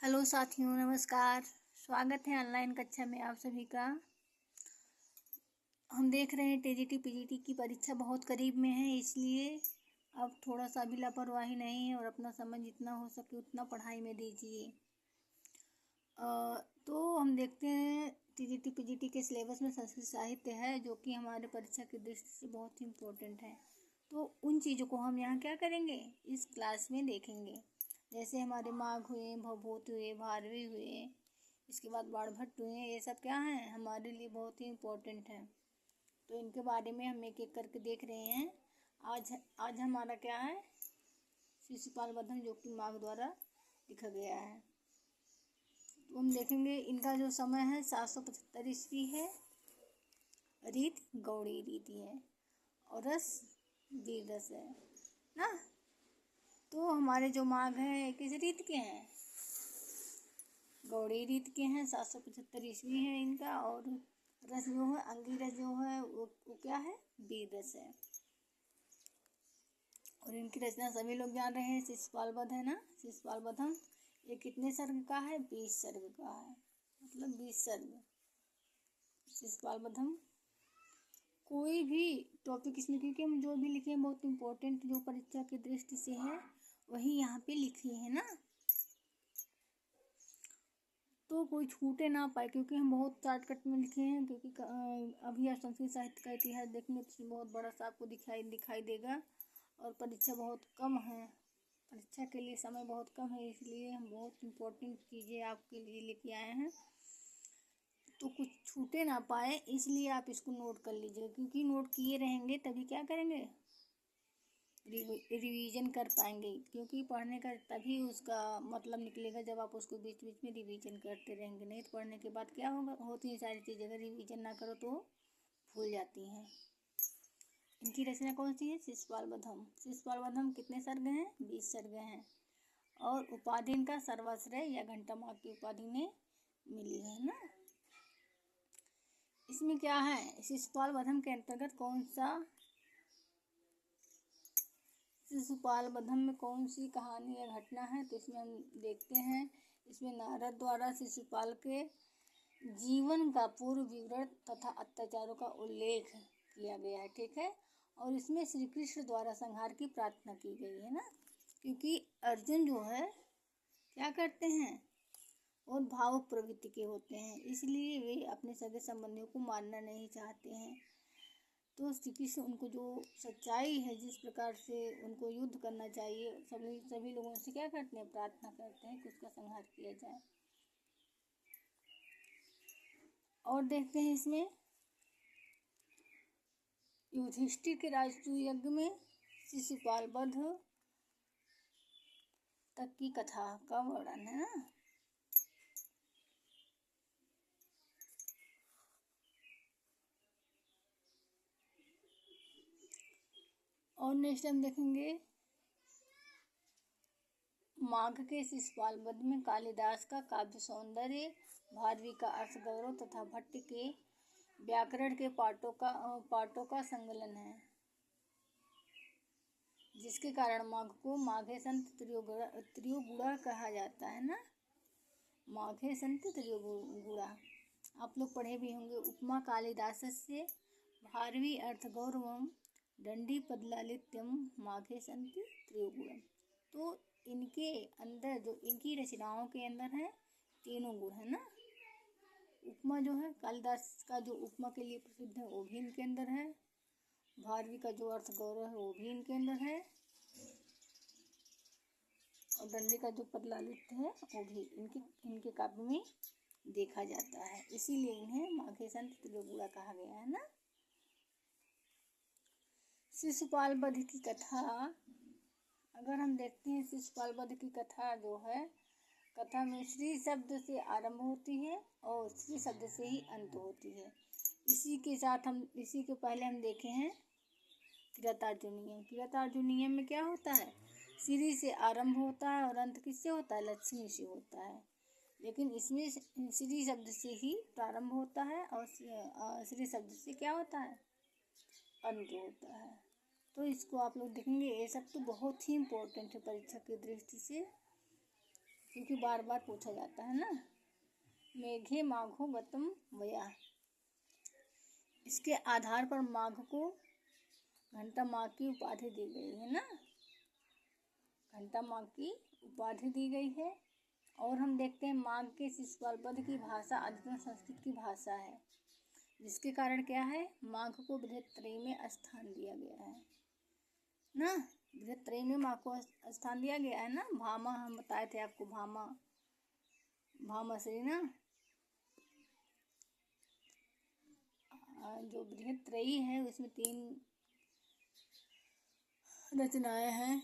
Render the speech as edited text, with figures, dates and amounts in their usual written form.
Hello साथियों, नमस्कार। स्वागत है ऑनलाइन कक्षा में आप सभी का। हम देख रहे हैं टीजीटी पीजीटी की परीक्षा बहुत करीब में है, इसलिए अब थोड़ा सा भी लापरवाही नहीं है और अपना समय जितना हो सके उतना पढ़ाई में दीजिए। तो हम देखते हैं टीजीटी पीजीटी के सिलेबस में संस्कृत साहित्य है, जो कि हमारे परीक्षा की दृष्टि से बहुत ही इम्पोर्टेंट है। तो उन चीज़ों को हम यहाँ क्या करेंगे, इस क्लास में देखेंगे। जैसे हमारे माघ हुए, भवभूत हुए, भारवी हुए, इसके बाद बाणभट्ट हुए, ये सब क्या हैं, हमारे लिए बहुत ही इम्पोर्टेंट है। तो इनके बारे में हम एक एक करके देख रहे हैं। आज हमारा क्या है, शिशुपाल वधम, जो कि माघ द्वारा लिखा गया है। तो हम देखेंगे इनका जो समय है 775 ईस्वी है। रीत गौड़ी रीति है और रस वीर रस है ना। तो हमारे जो माघ है किस रीत के हैं, गौड़ी रीत के हैं। 775 ईस्वी है इनका। और रस जो है, अंगी रस जो है वो क्या है, वीर रस है। और इनकी रचना सभी लोग जान रहे हैं, शिशुपाल वध है ना, शिशुपाल वधम। ये कितने सर्ग का है, 20 सर्ग का है, मतलब 20 सर्ग। शिशुपाल वधम कोई भी टॉपिक इसमें, क्योंकि हम जो भी लिखे हैं बहुत इम्पोर्टेंट जो परीक्षा की दृष्टि से है वही यहाँ पे लिखे हैं ना, तो कोई छूटे ना पाए, क्योंकि हम बहुत शॉर्टकट में लिखे हैं। क्योंकि अभी आप संस्कृत साहित्य का इतिहास देखेंगे तो इसमें बहुत बड़ा सा आपको दिखाई देगा। और परीक्षा बहुत कम है, परीक्षा के लिए समय बहुत कम है, इसलिए हम बहुत इम्पोर्टेंट चीज़ें आपके लिए लेके आए हैं, तो कुछ छूटे ना पाए, इसलिए आप इसको नोट कर लीजिए। क्योंकि नोट किए रहेंगे तभी क्या करेंगे, रिवीजन कर पाएंगे। क्योंकि पढ़ने का तभी उसका मतलब निकलेगा जब आप उसको बीच बीच में रिवीजन करते रहेंगे। नहीं तो पढ़ने के बाद क्या होगा, होती है सारी चीज़ें, अगर रिवीजन ना करो तो भूल जाती हैं। इनकी रचना कौन सी है, शिशुपाल वधम। शिशुपाल वधम कितने सर्ग हैं, 20 सर्ग हैं। और उपाधि इनका सर्वाश्रय या घंटा माँ की उपाधि ने मिली है ना। इसमें क्या है, शिशुपाल वधम के अंतर्गत कौन सा, शिशुपाल वधम में कौन सी कहानी या घटना है, तो इसमें हम देखते हैं। इसमें नारद द्वारा शिशुपाल के जीवन का पूर्व विवरण तथा अत्याचारों का उल्लेख किया गया है, ठीक है। और इसमें श्री कृष्ण द्वारा संहार की प्रार्थना की गई है ना। क्योंकि अर्जुन जो है क्या करते हैं, बहुत भावुक प्रवृत्ति के होते हैं, इसलिए वे अपने सगे संबंधियों को मारना नहीं चाहते हैं। तो श्री कृष्ण उनको जो सच्चाई है, जिस प्रकार से उनको युद्ध करना चाहिए, सभी लोगों से क्या करते हैं, प्रार्थना करते हैं कि उसका संहार किया जाए। और देखते हैं इसमें युधिष्ठिर के राजसूय यज्ञ में शिशुपाल वध तक की कथा का वर्णन है ना। और नेक्स्ट हम देखेंगे माघ के शिशुपाल वध में कालिदास का काव्य सौंदर्य, भारवी का अर्थ गौरव तथा भट्ट के व्याकरण के पाठों का संकलन है, जिसके कारण माघ को माघे संत त्रियोगुड़ा कहा जाता है ना। माघे संत त्रियोगुड़ा आप लोग पढ़े भी होंगे। उपमा कालिदास से भारवी अर्थ गौरवम दंडी पदलालित्यम माघे संत त्रियोगुणम। तो इनके अंदर, जो इनकी रचनाओं के अंदर है, तीनों गुण है ना। उपमा जो है, कालिदास का जो उपमा के लिए प्रसिद्ध है वो भी इनके अंदर है। भारवी का जो अर्थ गौरव है वो भी इनके अंदर है। और दंडी का जो पदलालित्य है वो भी इनके काव्य में देखा जाता है, इसीलिए इन्हें माघे संत त्रियोगुड़ा कहा गया है ना। शिशुपाल वध की कथा, अगर हम देखते हैं शिशुपाल वध की कथा जो है, कथा में श्री शब्द से आरंभ होती है और श्री शब्द से ही अंत होती है। इसी के पहले हम देखे हैं किरातार्जुन नियम। किरातार्जुन नियम में क्या होता है, श्री से आरंभ होता है और अंत किससे होता है, लक्ष्मी से होता है। लेकिन इसमें श्री शब्द से ही प्रारंभ होता है और श्री शब्द से क्या होता है, अंत होता है। तो इसको आप लोग देखेंगे, ये सब तो बहुत ही इम्पोर्टेंट है परीक्षा की दृष्टि से। क्योंकि बार बार पूछा जाता है ना। मेघे माघो गतम वया, इसके आधार पर माघ को घंटा माँ की उपाधि दी गई है ना, घंटा माँ की उपाधि दी गई है। और हम देखते हैं माघ के शिशुपाल पद की भाषा अधिकतर संस्कृत की भाषा है, जिसके कारण क्या है, माघ को बृहत्त्रयी में स्थान दिया गया है ना। बृहत्त्रयी में माघ को स्थान दिया गया है ना। भामा, हम बताए थे आपको, भामा भामाश्री ना, जो बृहत्त्रयी है उसमें 3 रचनाएं हैं।